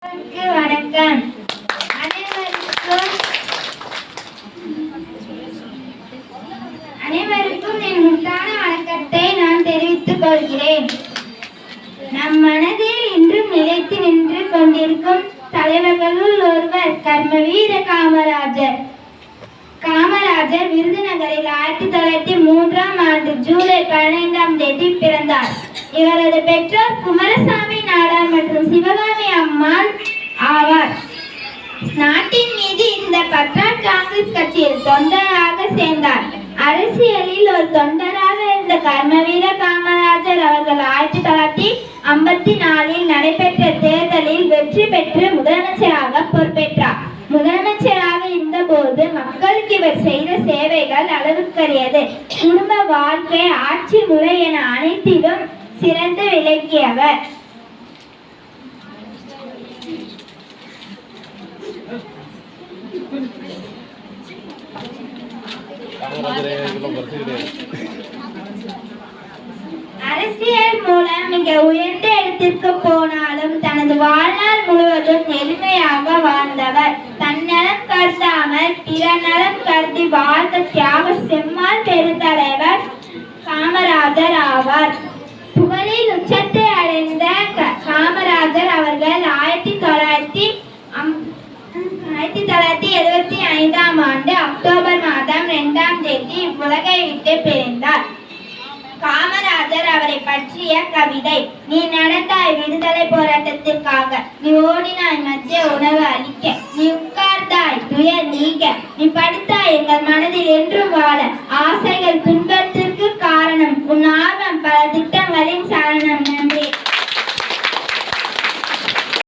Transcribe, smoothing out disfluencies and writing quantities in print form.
வணக்கம். அனைவருக்கும் என் முத்தான வணக்கத்தை நான் தெரிவித்துக் கொள்கிறேன். நம் மனதில் இன்றும் நிலைத்து நின்று கொண்டிருக்கும் தலைவர்களுள் ஒருவர் கர்மவீர காமராஜர். காமராஜர் விருதுநகரில் 1903ஆம் ஆண்டு ஜூலை 15ஆம் தேதி பிறந்தார். இவரது பெற்றோர் குமாரசாமி நாடார் மற்றும் சிவகாமி அம்மாள் ஆவார். நாட்டின் மீது இருந்த பற்றால் காங்கிரஸ் கட்சியில் தொண்டராக சேர்ந்தார். அரசியலில் ஒரு தொண்டராக இருந்த கர்மவீர காமராஜர் அவர்கள் 1954இல் நடைபெற்ற தேர்தலில் வெற்றி பெற்று முதலமைச்சராக பொறுப்பேற்றார். முதலமைச்சராக இருந்தபோது மக்களுக்கு இவர் செய்த சேவைகள் அளவுக்கரியது. குடும்ப வாழ்க்கை, ஆட்சி முறை என அனைத்திலும் சிறந்து விளங்கியவர். அரசியல் மூலம் மிக உயர்ந்த இடத்திற்கு போனாலும் தனது வாழ்நாள் முழுவதும் எளிமையாக வாழ்ந்தவர். தன்னலம் கருதாமல் பிற நலம் கருதி வாழ்ந்த தியாக செம்மாள் பெருந்தலைவர் காமராஜர் ஆவார். புகழில் உச்சத்தை அடைந்த காமராஜர் அவர்கள் 1975ஆம் ஆண்டு அக்டோபர் மாதம் 2ஆம் தேதி உலகை விட்டு பிரிந்தார். காமராஜர் அவரை பற்றிய கவிதை: நீ நடந்தாய் விடுதலை போராட்டத்திற்காக, நீ ஓடினாய் மத்திய உணவு அளிக்க, நீ உட்கார்ந்தாய் துயர் நீக்க, நீ படித்தாய் எங்கள் மனதில் என்றும் வாழ, ஆசைகள் துன்பத்திற்கு காரணம், உன் ஆர்வம் பல திட்டங்களின் சரணம். நன்றி.